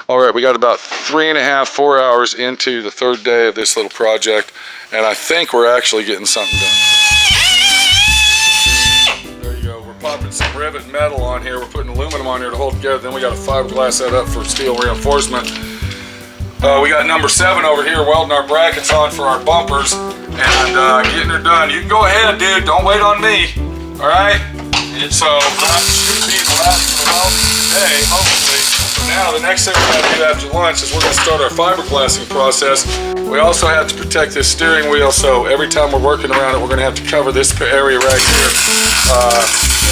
All right, we got about 3.5, 4 hours into the third day of this little project, and I think we're actually getting something done. There you go. We're popping some rivet metal on here. We're putting aluminum on here to hold together. Then we got a fiberglass set up for steel reinforcement. We got number 7 over here welding our brackets on for our bumpers and getting her done. You can go ahead, dude. Don't wait on me. All right? So we'll have to shoot these last for the welding today, hopefully. Now, the next thing we're going to do after lunch is we're going to start our fiberglassing process. We also have to protect this steering wheel, so every time we're working around it, we're going to have to cover this area right here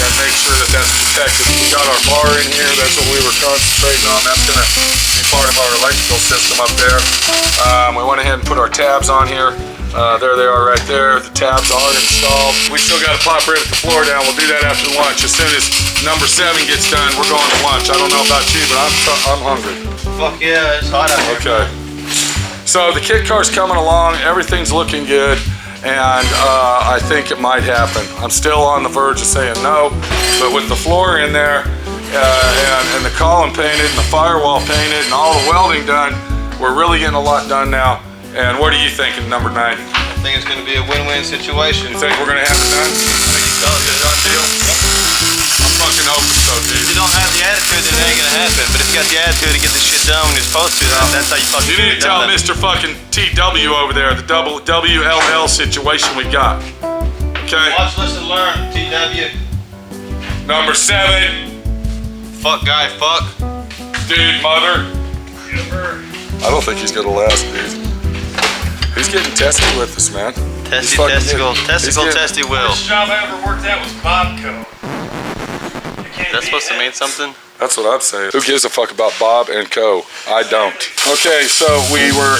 and make sure that that's protected. We got our bar in here. That's what we were concentrating on. That's going to be part of our electrical system up there. We went ahead and put our tabs on here. There they are right there. The tabs are installed. We still got to pop rivet the floor down. We'll do that after lunch. As soon as number 7 gets done, we're going to lunch. I don't know about you, but I'm hungry. Fuck yeah, it's hot out here. Okay. So the kit car's coming along. Everything's looking good. And I think it might happen. I'm still on the verge of saying no, but with the floor in there and the column painted and the firewall painted and all the welding done, we're really getting a lot done now. And what are you thinking, number 9? I think it's going to be a win-win situation. You think we're going to have it done? I think you tell it a done deal? Yep. I'm fucking hoping so, dude. If you don't have the attitude, then it ain't going to happen. But if you got the attitude to get this shit done when you're supposed to, that's how you fucking You need to tell Mr. fucking TW over there, the double WLL situation we got. Okay? Watch, listen, learn, TW. Number 7. Fuck guy, fuck. Dude, mother. I don't think he's going to last, dude. He's getting testy with us, man. Testy will. First job I ever worked at was Bobco. That's supposed to mean something? That's what I'd say. Who gives a fuck about Bob and Co? I don't. Okay, so we were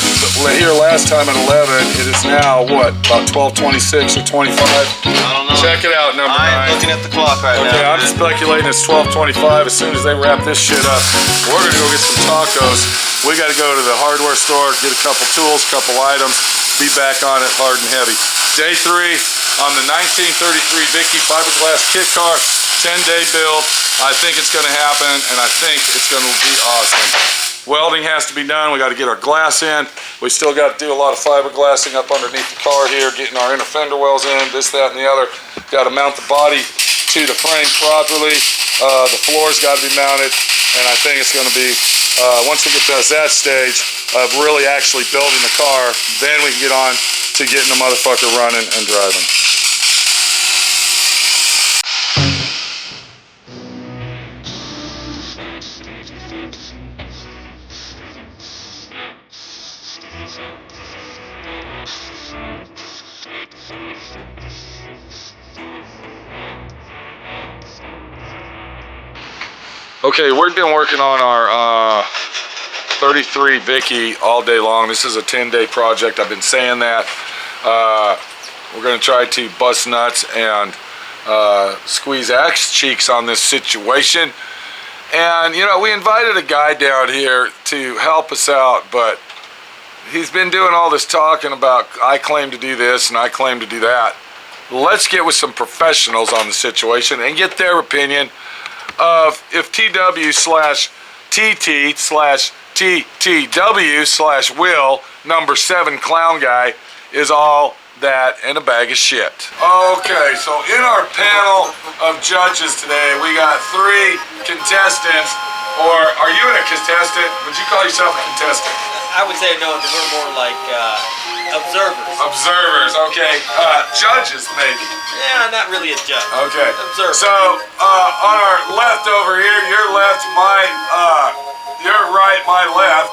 here last time at 11. It is now, what, about 12:26 or 25? I don't know. Check it out, number 9. I'm looking at the clock right now. Okay, I'm speculating it's 12:25. As soon as they wrap this shit up, we're gonna go get some tacos. We gotta go to the hardware store, get a couple tools, couple items, be back on it hard and heavy. Day 3 on the 1933 Vicky fiberglass kit car, 10-day build. I think it's gonna happen, and I think it's gonna be awesome. Welding has to be done. We got to get our glass in. We still got to do a lot of fiberglassing up underneath the car here, getting our inner fender wells in, this, that, and the other. Got to mount the body to the frame properly. The floor's got to be mounted, and I think it's going to be, once we get past that stage of really actually building the car, then we can get on to getting the motherfucker running and driving. Okay, we've been working on our 33 Vicky all day long. This is a 10-day project. I've been saying that. We're going to try to bust nuts and squeeze axe cheeks on this situation. And, you know, we invited a guy down here to help us out, but he's been doing all this talking about, I claim to do this and I claim to do that. Let's get with some professionals on the situation and get their opinion of if TW/TT/TTW/Will, number 7 clown guy, is all that and a bag of shit. Okay, so in our panel of judges today, we got 3 contestants. Or are you a contestant? Would you call yourself a contestant? I would say no, we're more like observers. Observers, okay. Judges, maybe. Yeah, not really a judge. Okay. Observer. So, on our left over here, your left, your right, my left,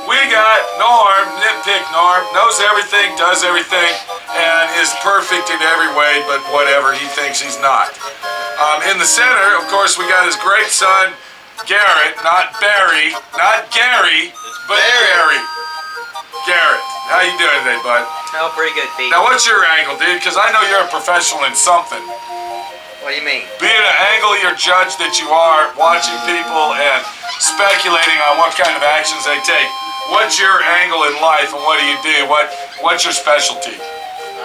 we got Norm, nitpick Norm, knows everything, does everything, and is perfect in every way but whatever he thinks he's not. In the center, of course, we got his great son, Garrett, not Barry, not Gary, but Barry. Garrett, how you doing today, bud? Oh, pretty good, Pete. Now, what's your angle, dude? Because I know you're a professional in something. What do you mean? Being an angle your judge that you are, watching people and speculating on what kind of actions they take. What's your angle in life and what do you do? What's your specialty?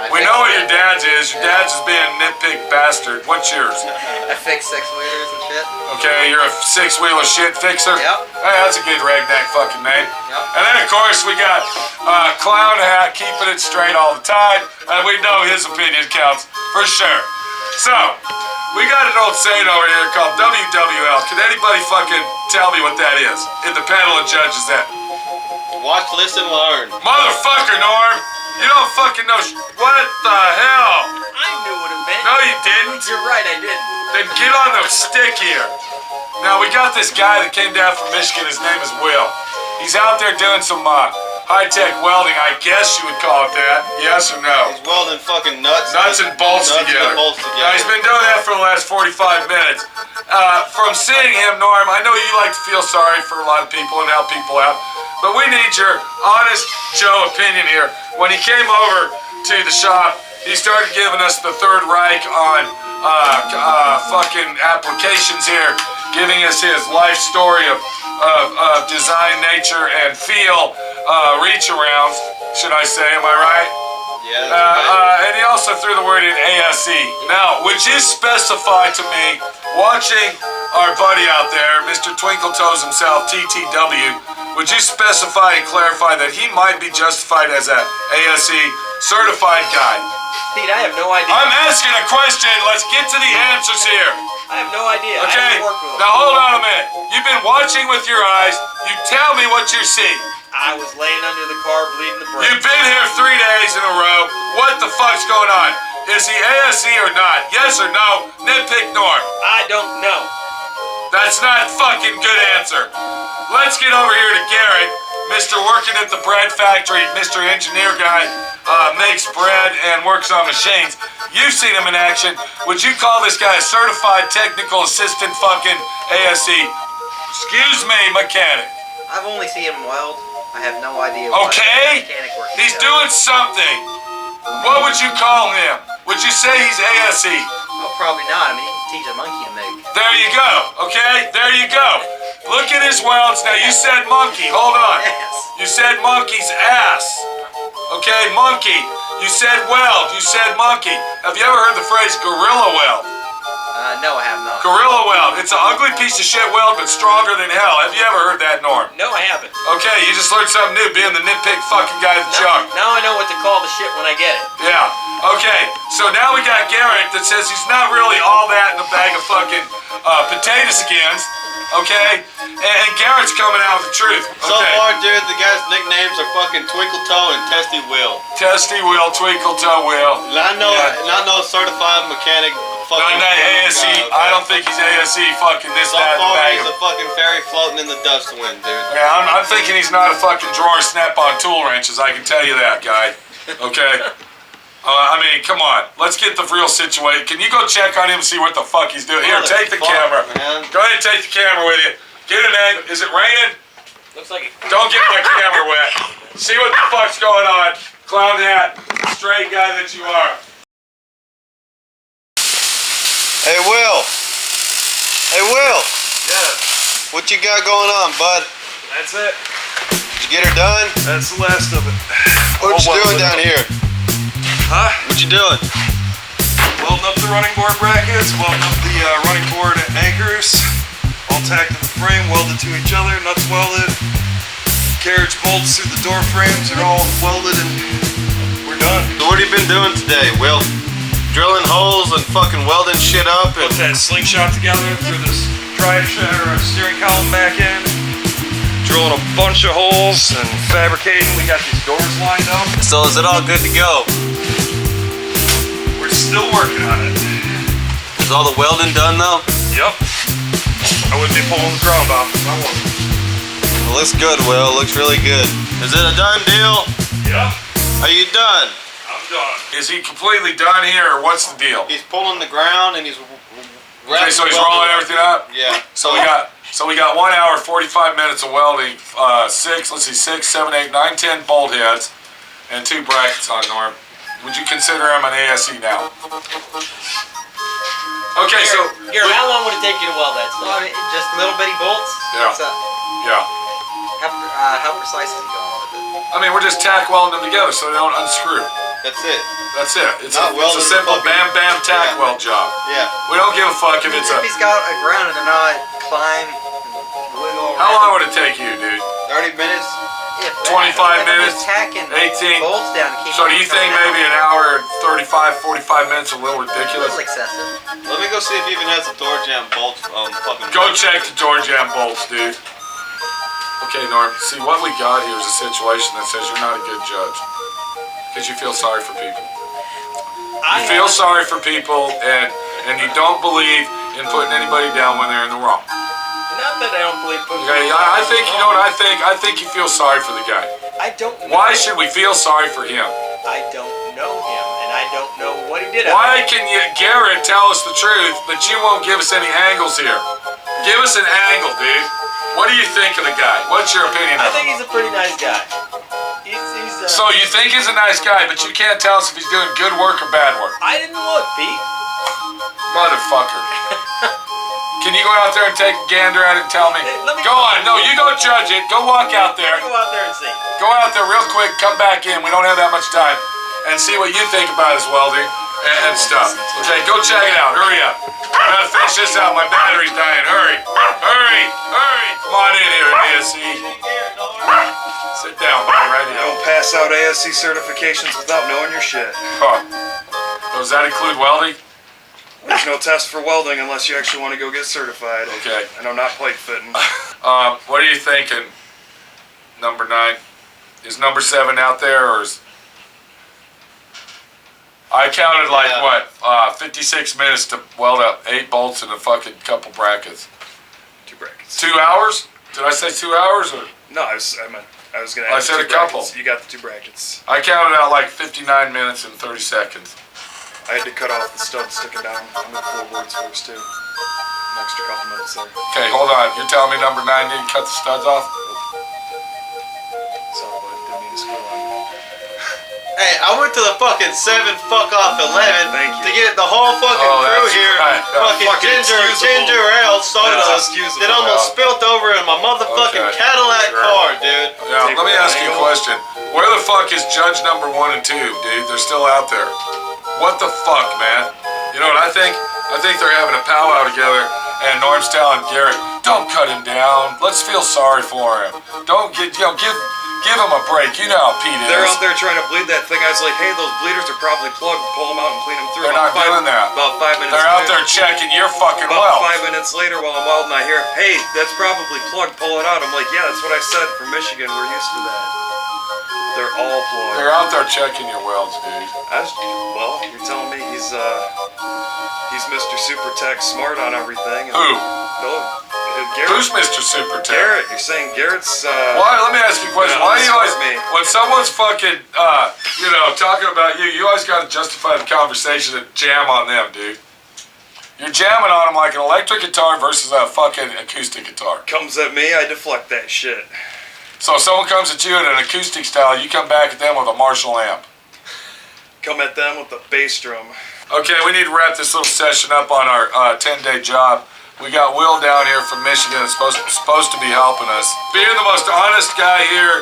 We know what your dad's is. Your dad's is being a nitpick bastard. What's yours? I fix six-wheelers and shit. Okay, you're a six-wheeler shit fixer? Yep. Hey, that's a good redneck fucking name. Yep. And then, of course, we got Clown Hat, keeping it straight all the time. And we know his opinion counts for sure. So, we got an old saying over here called WWL. Can anybody fucking tell me what that is? In the panel of judges that. Watch, listen, learn. Motherfucker, Norm! You don't fucking know what the hell? I knew what it meant. No, you didn't. You're right, I didn't. Then get on the stick here. Now, we got this guy that came down from Michigan. His name is Will. He's out there doing some high-tech welding, I guess you would call it that. Yes or no? He's welding fucking nuts. Nuts and bolts together. Now, he's been doing that for the last 45 minutes. From seeing him, Norm, I know you like to feel sorry for a lot of people and help people out, but we need your honest Joe opinion here. When he came over to the shop, he started giving us the Third Reich on fucking applications here, giving us his life story of design, nature, and feel reach arounds, should I say, am I right? Yeah, and he also threw the word in ASE. Now, would you specify to me, watching our buddy out there, Mr. Twinkle Toes himself, TTW, would you specify and clarify that he might be justified as a ASE certified guy? Pete, I have no idea. I'm asking a question. Let's get to the answers here. I have no idea. I Okay, haven't worked with him. now hold on a minute. You've been watching with your eyes. You tell me what you see. I was laying under the car bleeding the brain. You've been here 3 days in a row. What the fuck's going on? Is he ASE or not? Yes or no? Nitpick Norm. I don't know. That's not fucking good answer. Let's get over here to Garrett, Mr. working at the bread factory, Mr. Engineer guy, makes bread and works on machines. You've seen him in action. Would you call this guy a certified technical assistant fucking ASE? Excuse me, mechanic. I've only seen him weld. I have no idea what Okay? mechanic work He's does. doing something. What would you call him? Would you say he's ASE? Oh, probably not. I mean, he can teach a monkey to make. There you go, okay? There you go. Look at his welds. Now, you said monkey. Hold on. Yes. You said monkey's ass. Okay, monkey. You said weld. You said monkey. Have you ever heard the phrase gorilla weld? No, I have not. Gorilla weld. It's an ugly piece of shit weld, but stronger than hell. Have you ever heard that, Norm? No, I haven't. Okay, you just learned something new, being the nitpick fucking guy with the junk. Now I know what to call the shit when I get it. Yeah. Okay, so now we got Garrett that says he's not really all that in a bag of fucking potato skins. Okay? And Garrett's coming out with the truth. So far, dude, the guy's nicknames are fucking Twinkle Toe and Testy Will. Testy Will, Twinkle Toe Will. Not no certified mechanic. Not ASE. I don't think he's ASE fucking this, So that, and the far, bag he's of... a fucking fairy floating in the dust wind, dude. Yeah, I'm thinking he's not a fucking drawer snap-on tool wrenches, I can tell you that, guy. Okay? I mean, come on. Let's get the real situation. Can you go check on him and see what the fuck he's doing? Here, take the camera. Man. Go ahead and take the camera with you. Get an angle. Is it raining? Looks like it. Don't get my camera wet. See what the fuck's going on. Clown hat, straight guy that you are. Hey, Will. Hey, Will. Yeah, What you got going on, bud? that's it. Did you get her done? That's the last of it. What you doing down here? Huh? What you doing? Welding up the running board brackets, welding up the running board anchors, all tacked to the frame, welded to each other, nuts welded, carriage bolts through the door frames are all welded, and we're done. So what have you been doing today, Will? Drilling holes and fucking welding shit up and... Put that slingshot together, threw this drive steering column back in, drilling a bunch of holes and fabricating. We got these doors lined up. So is it all good to go? We're still working on it. Is all the welding done though? Yep. I wouldn't be pulling the ground off if I wasn't. Well, looks good, Will. Looks really good. Is it a done deal? Yep. Are you done? I'm done. Is he completely done here, or what's the deal? He's pulling the ground and he's Okay, so he's rolling everything up? Yeah. So we got 1 hour, 45 minutes of welding, 6, 7, 8, 9, 10 bolt heads, and 2 brackets on Norm. Would you consider him an ASE now? Okay, so... Garrett, how long would it take you to weld that stuff? Well, I mean, just little bitty bolts. Yeah. So, Yeah. how precise is he going with it? I mean, we're just tack welding them together so they don't unscrew. That's it. That's it. It's Not a welding simple the bam fucking- bam tack Yeah. weld job. Yeah. We don't give a fuck if it's a... If he's got a ground and they're not climb, wiggle around. How long would it take you, dude? 30 minutes. If 25 if they're minutes, tacking 18. bolts down to keep So do them you from think coming maybe an out. hour and 35, 45 minutes is a little A ridiculous? little excessive. Let me go see if he even has the door jam bolts. Fucking. Go check the door jam bolts, dude. Okay, Norm, see what we got here is a situation that says you're not a good judge. Because you feel sorry for people. You feel sorry for people and you don't believe in putting anybody down when they're in the wrong. Not that I don't believe putting Okay, I think, you know what I think? I think you feel sorry for the guy. I don't know. Why should we feel sorry for him? I don't know him, and I don't know what he did. Why can you, Garrett, tell us the truth, but you won't give us any angles here? Give us an angle, dude. What do you think of the guy? What's your opinion I of think him? he's a pretty nice guy. He's So you think he's a nice guy, but you can't tell us if he's doing good work or bad work. I didn't look, Pete. Motherfucker. Can you go out there and take a gander at it and tell me? Let me- Go on. No, you go judge it. Go walk out there. Go out there and see. Go out there real quick. Come back in. We don't have that much time. And see what you think about his welding and stuff. Okay, go check it out. Hurry up. I gotta finish this out. My battery's dying. Hurry. Hurry. Hurry. Come on in here, ASC. Sit down, buddy, right You here. don't pass out ASC certifications without knowing your shit. Huh. Does that include welding? There's no test for welding unless you actually want to go get certified. Okay. I know, not pipe fitting. What are you thinking, number 9? Is number 7 out there, or is... I counted like, Yeah. 56 minutes to weld up 8 bolts and a fucking couple brackets. 2 brackets. 2 hours? Did I say 2 hours? Or No, I was gonna I add said the a 2 couple. brackets. You got the 2 brackets. I counted out like 59 minutes and 30 seconds. I had to cut off the stud sticking down on the floorboards first too. An extra couple minutes there. Okay, hold on. You're telling me number 9 didn't cut the studs off? Sorry, bud. Didn't mean to screw on. Hey, I went to the fucking 7 fuck off 11 Thank you. to get the whole fucking Oh, crew that's here. right. Yeah. Fucking Ginger ale soda That's excusable. that almost spilt over in my motherfucking Okay. Cadillac Sure. car, dude. Yeah, let me ask you a question. Where the fuck is judge number 1 and 2, dude? They're still out there. What the fuck, man? You know what I think? I think they're having a powwow together, and Norm's telling Garrett, don't cut him down. Let's feel sorry for him. Don't get, give him a break. You know how Pete is. They're out there trying to bleed that thing. I was like, hey, those bleeders are probably plugged. Pull them out and clean them through. They're not doing that. About 5 minutes They're out later, there checking your fucking About well. 5 minutes later while I'm welding, I hear, hey, that's probably plugged. Pull it out. I'm like, yeah, that's what I said. From Michigan, we're used to that. They're all plugged. They're out there checking your welds, dude. Well, you're telling me he's Mr. Super Tech smart on everything. And, Who? No, Garrett. Who's Mr. Super Tech? Garrett. You're saying Garrett's. Why? Let me ask you a question. Yeah, Why do you always, me. when someone's fucking, talking about you, you always got to justify the conversation and jam on them, dude. You're jamming on them like an electric guitar versus a fucking acoustic guitar. Comes at me, I deflect that shit. So if someone comes at you in an acoustic style, you come back at them with a Marshall amp. Come at them with a bass drum. Okay, we need to wrap this little session up on our 10-day job. We got Will down here from Michigan that's supposed to be helping us. Being the most honest guy here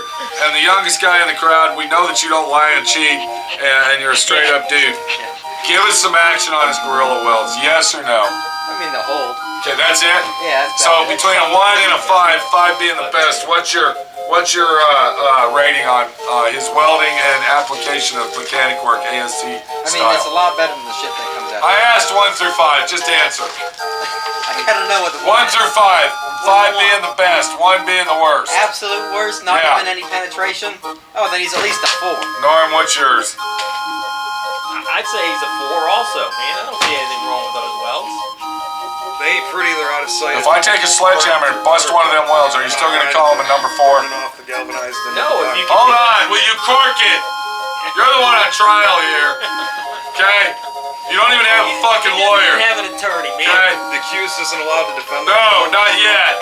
and the youngest guy in the crowd, we know that you don't lie and cheat and you're a straight up dude. Give us some action on his gorilla welds, yes or no? I mean, the hold. Okay, that's it? Yeah, that's So about it. between a 1 and a 5, 5 being the best, what's your rating on his welding and application of mechanic work, ASC I mean, style? it's a lot better than the shit that comes out. I asked 1 through 5, just answer. I gotta know what the 1 through 5, 5 being the best, 1 being the worst. absolute worst, not Yeah. even any penetration. Oh, then he's at least a 4. Norm, what's yours? I'd say he's a 4 also, man. I don't see anything wrong with those welds. They ain't pretty, they're out of sight. If I take a sledgehammer and bust one of them welds, are you still going to call him a number 4? Running off the galvanized and No, if you Hold on, will you cork it? You're the one on trial here, okay? You don't even have a fucking He doesn't lawyer. even have an attorney, man. Okay? The accused isn't allowed to defend No, themselves. not yet.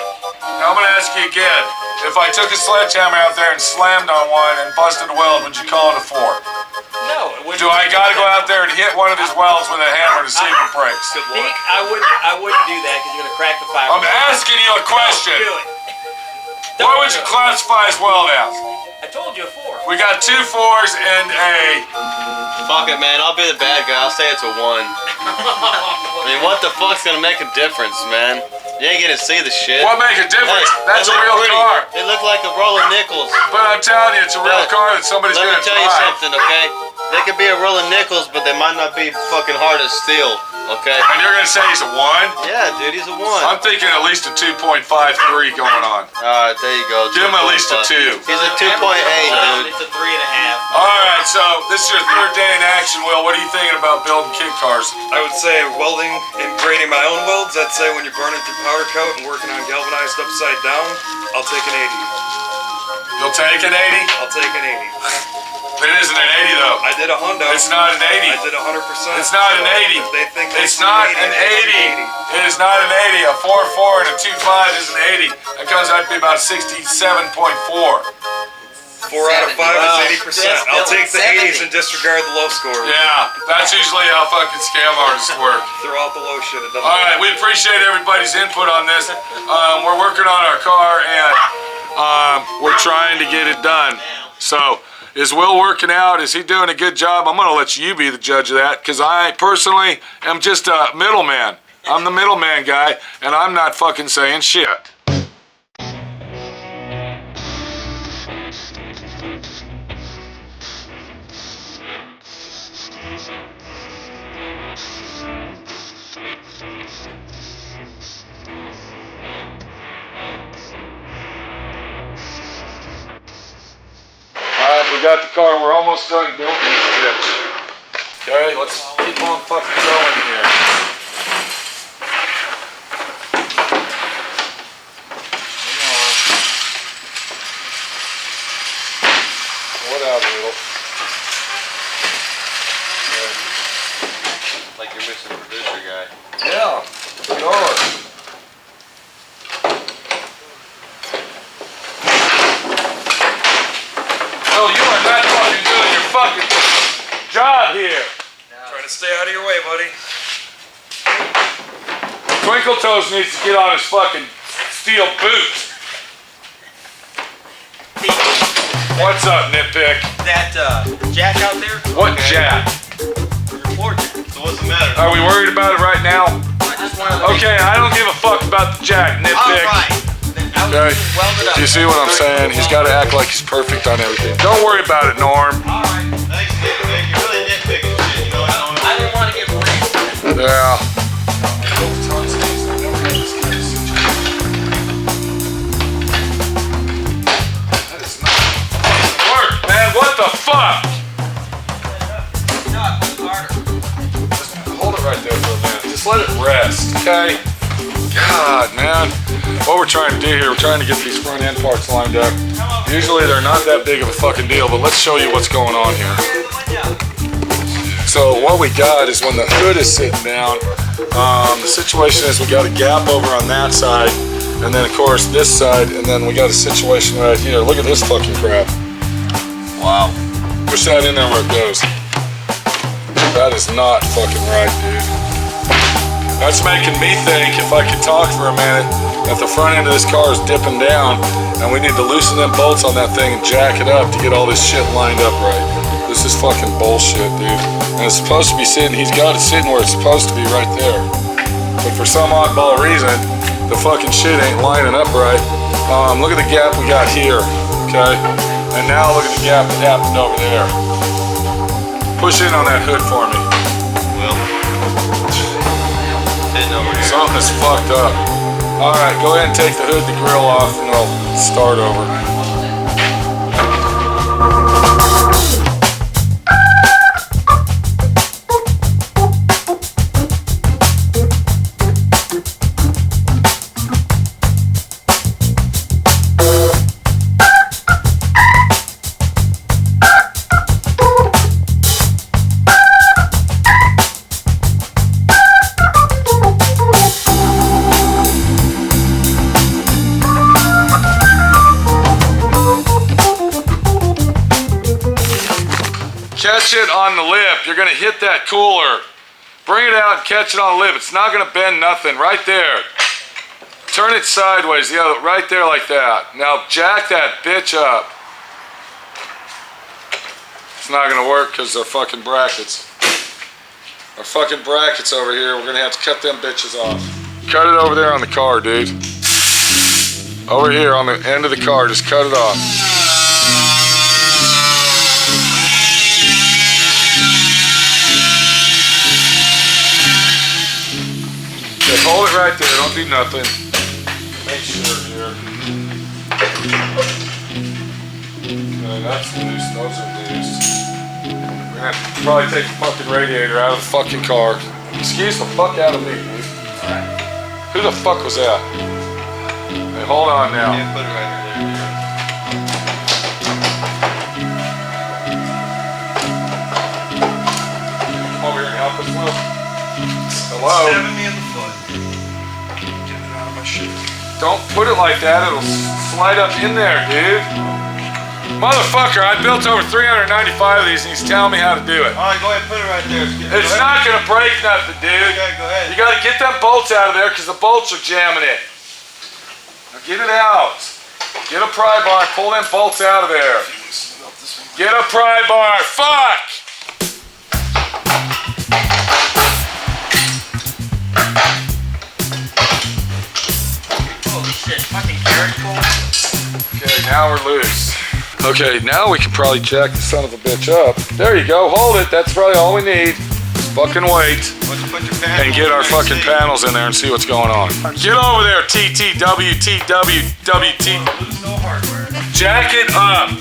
Now I'm gonna ask you again. If I took a sledgehammer out there and slammed on one and busted a weld, would you call it a 4? No, it wouldn't. Do I gotta go out there and hit one of his welds with a hammer to see if it breaks? Pete, I wouldn't do that because you're gonna crack the fiber. I'm asking you a question. Do it. What would you classify his weld as? I told you a 4. We got 2 4s and a... Fuck it, man. I'll be the bad guy. I'll say it's a 1. I mean, what the fuck's gonna make a difference, man? You ain't gonna see the shit. What make a difference? Hey, That's they a look real pretty. car. They look like a roll of nickels. But I'm telling you, it's a real But car that somebody's Let me gonna tell you drive. something, okay? They could be a roll of nickels, but they might not be fucking hard as steel, okay? And you're gonna say he's a 1? Yeah, dude, he's a 1. I'm thinking at least a 2.53 going on. Alright, there you go. Give him at least a 2. He's a 2.8, dude. It's a 3.5. Alright, so this is your 3rd day in action, Will. What are you thinking about building kit cars? I would say welding and grading my own welds. I'd say when you're burning through powder coat and working on galvanized upside down, I'll take an 80. You'll take an 80? I'll take an 80. It isn't an 80 though. I did a hundo. It's not an 80. I did 100%. It's not an 80. If they think It's not an 80. It is not an 80. A 4.4 and a 2.5 is an 80. That comes out to be about 67.4. 4 out of 5 is 80%. That's I'll take the 70. 80s and disregard the low score. Yeah, that's usually how fucking scam artists work. Throw out the low shit. It doesn't All right, we appreciate everybody's input on this. We're working on our car and we're trying to get it done. So, is Will working out? Is he doing a good job? I'm going to let you be the judge of that because I personally am just a middleman. I'm the middleman guy and I'm not fucking saying shit. Alright, we got the car. We're almost done building this bitch. Okay, let's keep on fucking going here. Come on. Pull it out a little. Like you're missing a producer guy. Yeah, we are. No, you are not fucking doing your fucking job here. Trying to stay out of your way, buddy. Twinkle Toes needs to get on his fucking steel boots. What's up, nitpick? That jack out there? What jack? Your floor jack. So what's the matter? Are we worried about it right now? I just wanted to Okay, I don't give a fuck about the jack, nitpick. Okay. Do you see what I'm saying? He's got to act like he's perfect on everything. Don't worry about it, Norm. Alright, thanks, nitpick. You're really nitpicking shit, you know? I didn't want to get briefed. Yeah. That is not work, man. What the fuck? Just hold it right there for a minute. Just let it rest, okay? God, man. What we're trying to do here, we're trying to get these front end parts lined up. Usually they're not that big of a fucking deal, but let's show you what's going on here. So what we got is when the hood is sitting down, the situation is we got a gap over on that side, and then of course this side, and then we got a situation right here. Look at this fucking crap. Wow. Push that in there where it goes. That is not fucking right, dude. That's making me think, if I could talk for a minute, that the front end of this car is dipping down and we need to loosen them bolts on that thing and jack it up to get all this shit lined up right. This is fucking bullshit, dude. And it's supposed to be sitting, he's got it sitting where it's supposed to be right there. But for some oddball reason, the fucking shit ain't lining up right. Look at the gap we got here, okay? And now look at the gap that happened over there. Push in on that hood for me. Will. Sitting over here. Something's fucked up. Alright, go ahead and take the hood, the grill off, and I'll start over. catch it on the lip. You're gonna hit that cooler. Bring it out and catch it on the lip. It's not gonna bend nothing. Right there. Turn it sideways. The other, right there like that. Now jack that bitch up. It's not gonna work because they're fucking brackets. Our fucking brackets over here. We're gonna have to cut them bitches off. Cut it over there on the car, dude. Over here on the end of the car. Just cut it off. Okay, hold it right there. Don't do nothing. Make sure here. Okay, that's loose. Those are loose. We're gonna have to probably take the fucking radiator out of the fucking car. Excuse the fuck out of me, dude. Alright. Who the fuck was that? Hey, hold on now. Yeah, put it right there. Come over here and help us, Will. Hello? Stabbing me in the foot. Get it out of my shit. Don't put it like that. It'll slide up in there, dude. Motherfucker, I built over 395 of these and he's telling me how to do it. Alright, go ahead and put it right there. It's not gonna break nothing, dude. Okay, go ahead. You gotta get them bolts out of there because the bolts are jamming it. Now get it out. Get a pry bar and pull them bolts out of there. Get a pry bar. Fuck! Holy shit, fucking carrot pull. Okay, now we're loose. Okay, now we can probably jack the son of a bitch up. There you go, hold it. That's probably all we need. Just fucking wait Why don't you put your panels and get our in fucking see? panels in there and see what's going on. Get over there, TTWTWWT. Lose no hardware. Jack it up.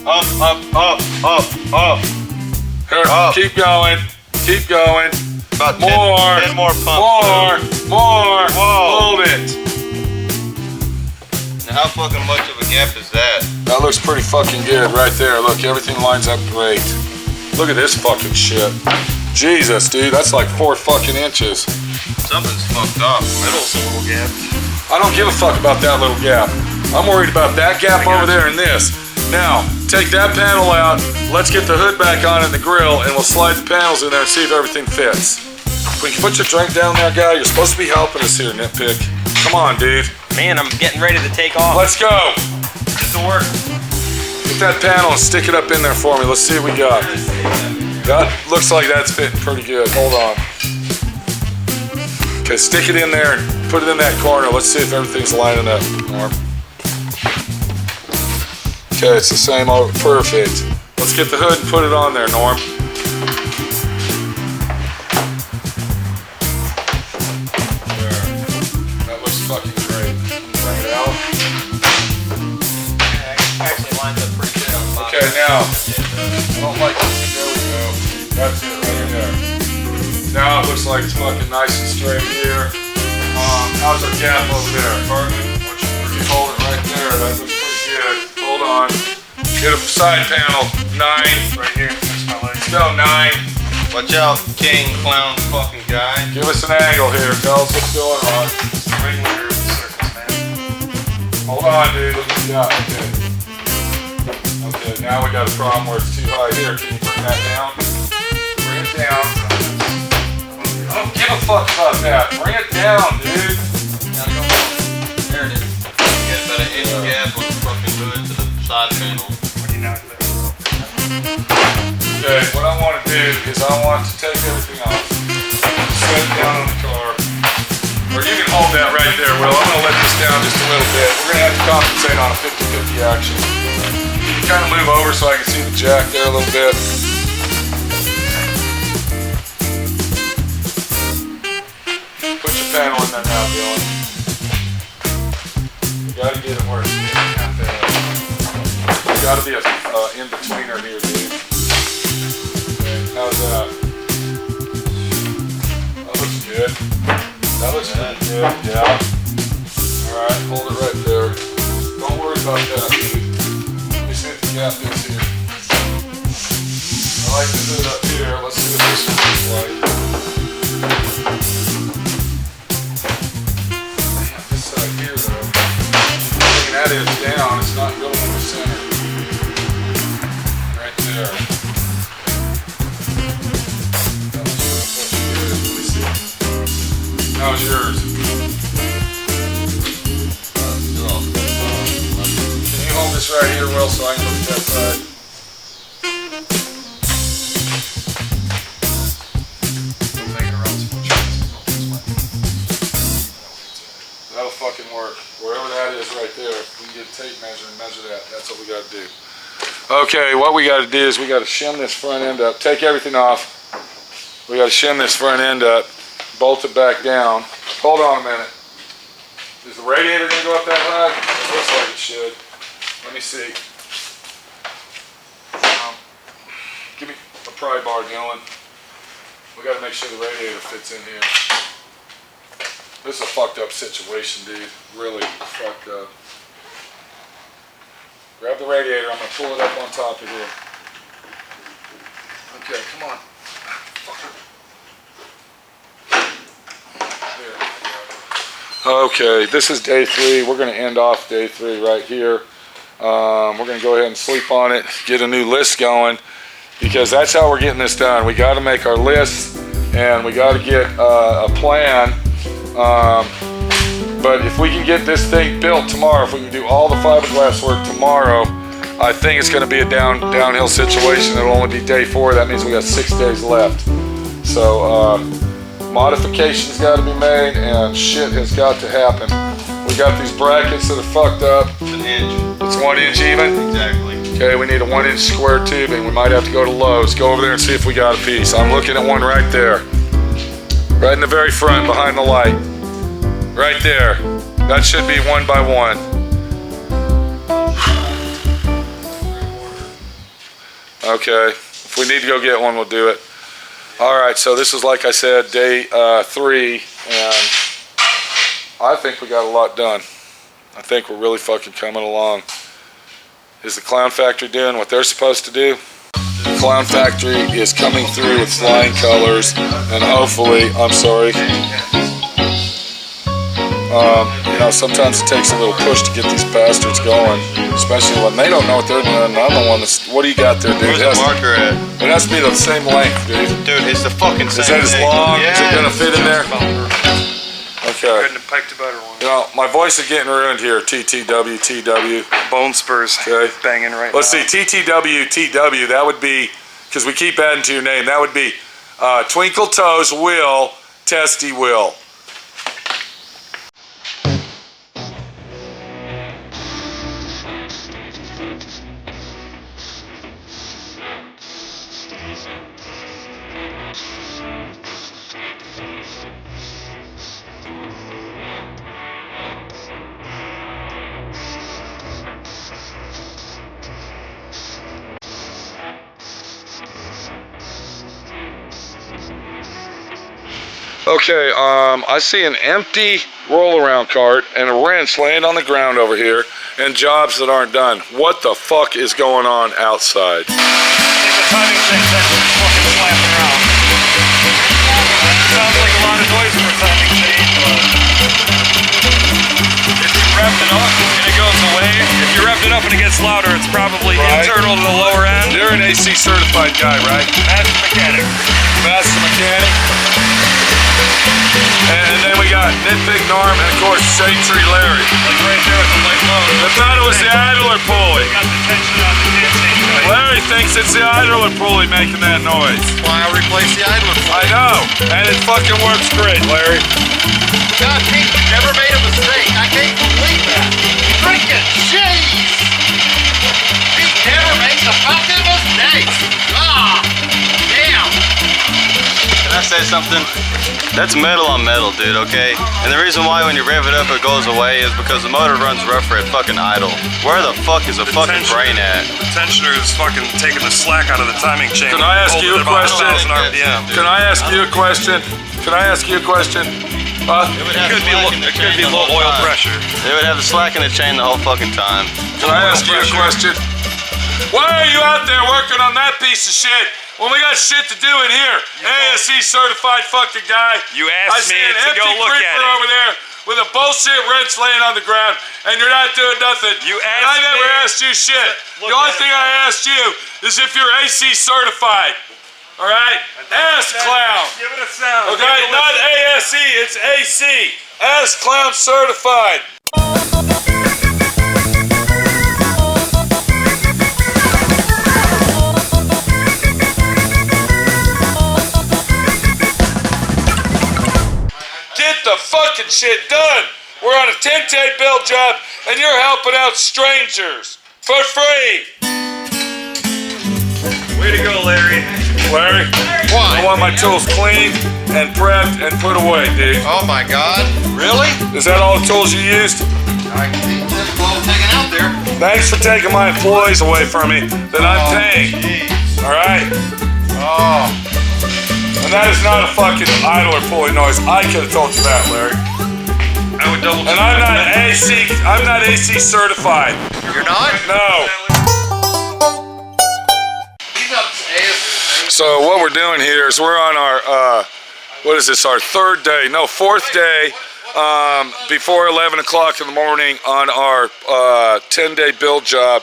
Up. Here, Up. keep going. Keep going. About 10 More. 10 more pumps. More. Whoa. Hold it. Now, how fucking much of a gap is that? That looks pretty fucking good right there. Look, everything lines up great. Look at this fucking shit. Jesus, dude, that's like 4 fucking inches. Something's fucked up. Middle's a little gap. I don't give a fuck about that little gap. I'm worried about that gap over there and this. Now, take that panel out. Let's get the hood back on in the grill and we'll slide the panels in there and see if everything fits. When you put your drink down there, guy, you're supposed to be helping us here, Nitpick. Come on, dude. Man, I'm getting ready to take off. Let's go. Get to work. Get that panel and stick it up in there for me. Let's see what we got. That looks like that's fitting pretty good. Hold on. Okay, stick it in there and put it in that corner. Let's see if everything's lining up, Norm. Okay, it's the same. Oh, perfect. Let's get the hood and put it on there, Norm. There. That looks fucking great. Bring it out. Yeah, actually lines up pretty good on the bottom. Okay, now. I don't like this. There we go. That's it right there. Now it looks like it's fucking nice and straight here. How's our gap over there? You hold it right there. That looks pretty good. Hold on. Get a side panel. 9. Right here. That's my leg. Let's go 9. Watch out, king, clown, fucking guy. Give us an angle here. Tell us what's going on. It's the ringleader of the circus, man. Hold on, dude. Look at that. Okay. Okay, now we got a problem where it's too high here. Can you bring that down? Bring it down. I don't give a fuck about that. Bring it down, dude. Now go on. There it is. Get about an inch gap on the fucking hood to the side panel. When you knock that. Okay, what I want to do is I want to take everything off, set it down on the car, or you can hold that right there, Will. I'm going to let this down just a little bit. We're going to have to compensate on a 50-50 action. You can kind of move over so I can see the jack there a little bit. Put your panel in there now, Dylan. You got to get it where it's not there. There's got to be a in-betweener here, dude. How's that? That looks good. That looks pretty good, yeah. Alright, hold it right there. Don't worry about that, dude. Let me see what the gap is here. I like the hood up here. Let's see what this one looks like. Damn, this side here, though. Bringing that edge down, it's not going in the center. Right there. so I can look at that side. That'll fucking work. Wherever that is right there, we can get a tape measure and measure that. That's what we got to do. Okay, what we got to do is we got to shim this front end up. Take everything off. We got to shim this front end up, bolt it back down. Hold on a minute. Is the radiator going to go up that high? It looks like it should. Let me see. Give me a pry bar, Dylan. We got to make sure the radiator fits in here. This is a fucked up situation, dude. Really fucked up. Grab the radiator. I'm going to pull it up on top of here. Okay, come on. Here. Okay, this is day 3. We're going to end off day 3 right here. We're going to go ahead and sleep on it, get a new list going, because that's how we're getting this done. We got to make our list, and we got to get a plan. But if we can get this thing built tomorrow, if we can do all the fiberglass work tomorrow, I think it's going to be a downhill situation. It'll only be day 4. That means we got 6 days left. So modifications got to be made, and shit has got to happen. We got these brackets that are fucked up. It's an inch. It's 1 inch even? Exactly. Okay, we need a 1 inch square tubing. We might have to go to Lowe's. Go over there and see if we got a piece. I'm looking at one right there. Right in the very front, behind the light. Right there. That should be 1 by 1. Okay, if we need to go get one, we'll do it. Alright, so this is, like I said, day 3, and I think we got a lot done. I think we're really fucking coming along. Is the Clown Factory doing what they're supposed to do? The Clown Factory is coming through with flying colors, and hopefully, I'm sorry, you know, sometimes it takes a little push to get these bastards going, especially when they don't know what they're doing. I'm the one that's, what do you got there, dude? Where's the marker at? It has to be the same length, dude. Dude, it's the fucking same. Is that as long? Yeah. Is it gonna fit in there? Okay. Couldn't have picked a better one. You know, my voice is getting ruined here. TTW, TW. Bone spurs Okay. banging right Let's now. see, TTW, TW, that would be, because we keep adding to your name, that would be Twinkle Toes Will, Testy Will. Okay, I see an empty roll-around cart and a wrench laying on the ground over here and jobs that aren't done. What the fuck is going on outside? I think the timing chain sensor is fucking slapping around. Sounds like a lot of noise for a timing chain, but if you revved it up and it goes away, if you revved it up and it gets louder, it's probably Right. internal to the lower end. You're an AC certified guy, right? Master mechanic. Master mechanic. And then we got Nitpick Norm and of course Shade Tree Larry. Like right there at the light load. I thought it was the idler pulley. Got the tension on the chain. Larry thinks it's the idler pulley making that noise. Why I replace the idler pulley? I know, and it fucking works great, Larry. God, Pete, you never made a mistake. I can't believe that. Freaking jeez! Pete never makes a fucking mistake. Ah, damn. Can I say something? That's metal on metal, dude, okay? And the reason why when you rev it up it goes away is because the motor runs rougher at fucking idle. Where the fuck is a fucking brain at? The tensioner is fucking taking the slack out of the timing chain. Can I ask you a question? RPM. Can I ask you a question? Can I ask you a question? It could be low oil pressure. They would have the slack in the chain the whole fucking time. Can I ask you a question? Why are you out there working on that piece of shit when we got shit to do in here? ASE certified fucking guy. You asked me to go look at it. over there with a bullshit wrench laying on the ground, and you're not doing nothing. You and asked I never me. asked you shit. The Look only at thing I asked you is if you're AC certified. All right? Ask Clown. Give it a sound. Okay, not ASE, it's AC. Ask Clown certified. fucking shit done. We're on a 10-day build job, and you're helping out strangers for free. Way to go, Larry. Larry, I want my tools cleaned and prepped and put away, dude. Oh my God. Really? Is that all the tools you used? I think that's all taken out there. Thanks for taking my employees away from me that I'm paying. Jeez. All right? Oh. And that is not a fucking idler pulling noise. I could have told you that, Larry. I would double check. And I'm not AC certified. You're not? No. He's up to AS. So what we're doing here is we're on our, what is this, our fourth day before 11 o'clock in the morning on our 10-day build job.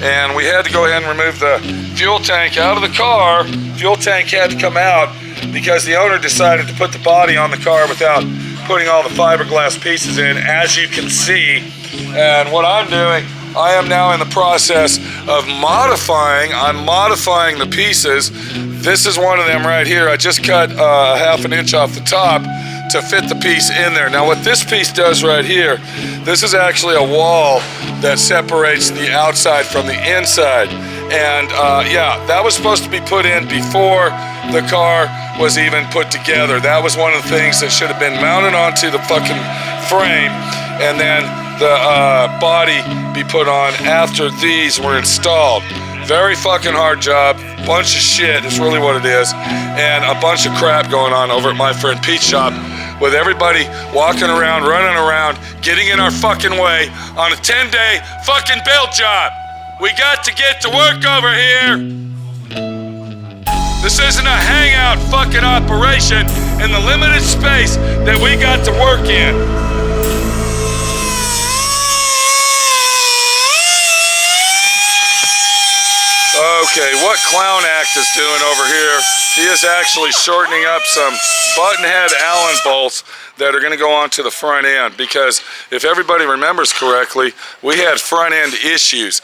And we had to go ahead and remove the fuel tank out of the car. Fuel tank had to come out because the owner decided to put the body on the car without putting all the fiberglass pieces in, as you can see. And what I'm doing, I am now in the process of modifying. I'm modifying the pieces. This is one of them right here. I just cut a ½ an inch off the top to fit the piece in there. Now what this piece does right here, this is actually a wall that separates the outside from the inside. And yeah, that was supposed to be put in before the car was even put together. That was one of the things that should have been mounted onto the fucking frame, and then the body be put on after these were installed. Very fucking hard job, bunch of shit is really what it is, and a bunch of crap going on over at my friend Pete's shop with everybody walking around, running around, getting in our fucking way on a 10-day fucking build job. We got to get to work over here. This isn't a hangout fucking operation in the limited space that we got to work in. Okay, what Clown Act is doing over here, he is actually shortening up some button head Allen bolts that are going to go onto the front end, because if everybody remembers correctly, we had front end issues.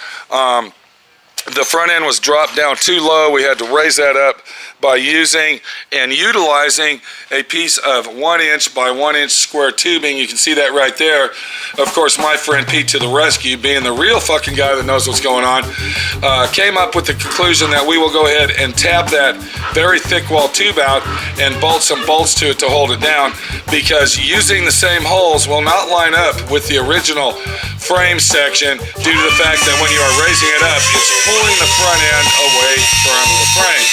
The front end was dropped down too low. We had to raise that up by using and utilizing a piece of 1 inch by 1 inch square tubing. You can see that right there. Of course, my friend Pete to the rescue, being the real fucking guy that knows what's going on, came up with the conclusion that we will go ahead and tap that very thick wall tube out and bolt some bolts to it to hold it down, because using the same holes will not line up with the original frame section due to the fact that when you are raising it up, it's pulling the front end away from the frame.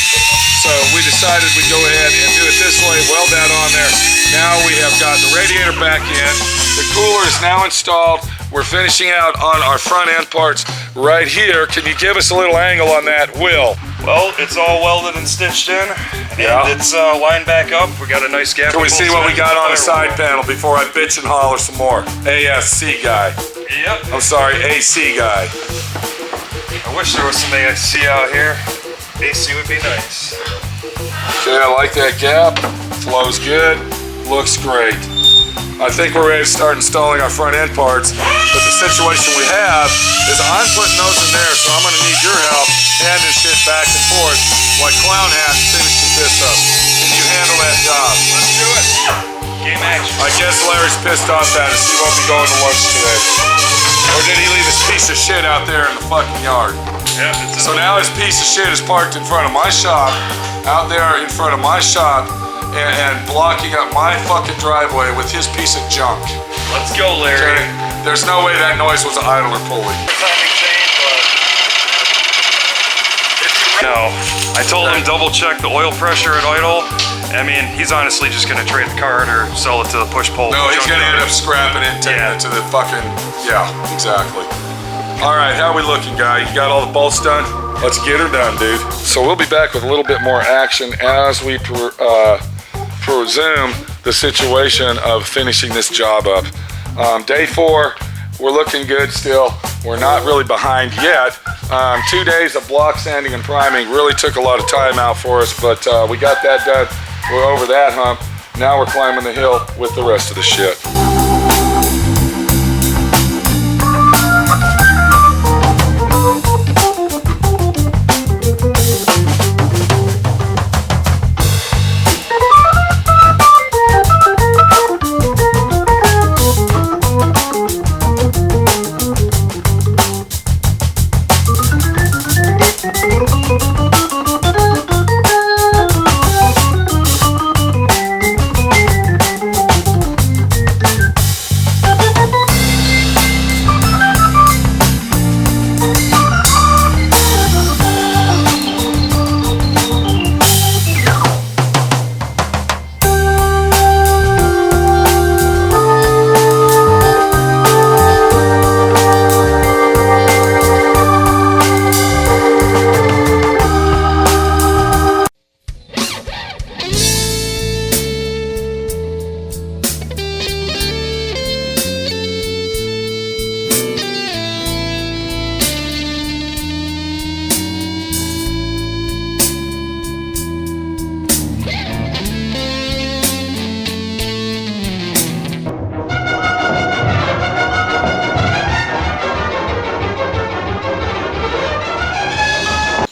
So we decided we'd go ahead and do it this way, weld that on there. Now we have got the radiator back in. The cooler is now installed. We're finishing out on our front end parts right here. Can you give us a little angle on that, Will? Well, it's all welded and stitched in, and it's lined back up. We got a nice gap. Can we see what we got on the side panel before I bitch and holler some more? ASC guy. Yep. I'm sorry, AC guy. I wish there was some AC out here. AC would be nice. Okay, I like that gap. Flows good. Looks great. I think we're ready to start installing our front end parts, but the situation we have is I'm putting those in there, so I'm going to need your help handing shit back and forth while Clown Hat finishes this up. Can you handle that job? Let's do it. Game action. I guess Larry's pissed off at us. He won't be going to lunch today. Or did he leave his piece of shit out there in the fucking yard? Yeah, So now his piece of shit is parked in front of my shop, out there in front of my shop, and blocking up my fucking driveway with his piece of junk. Let's go, Larry. Okay? There's no way that noise was an idler pulley. No, I told him double check the oil pressure at idle. I mean, he's honestly just gonna trade the car or sell it to the push-pull. No, he's gonna end up scrapping it and taking it to the fucking, yeah, exactly. All right, how we looking, guy? You got all the bolts done? Let's get her done, dude. So we'll be back with a little bit more action as we presume the situation of finishing this job up. Day 4, we're looking good still. We're not really behind yet. 2 days of block sanding and priming really took a lot of time out for us, but we got that done. We're over that hump. Now we're climbing the hill with the rest of the shit.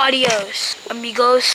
Adios, amigos.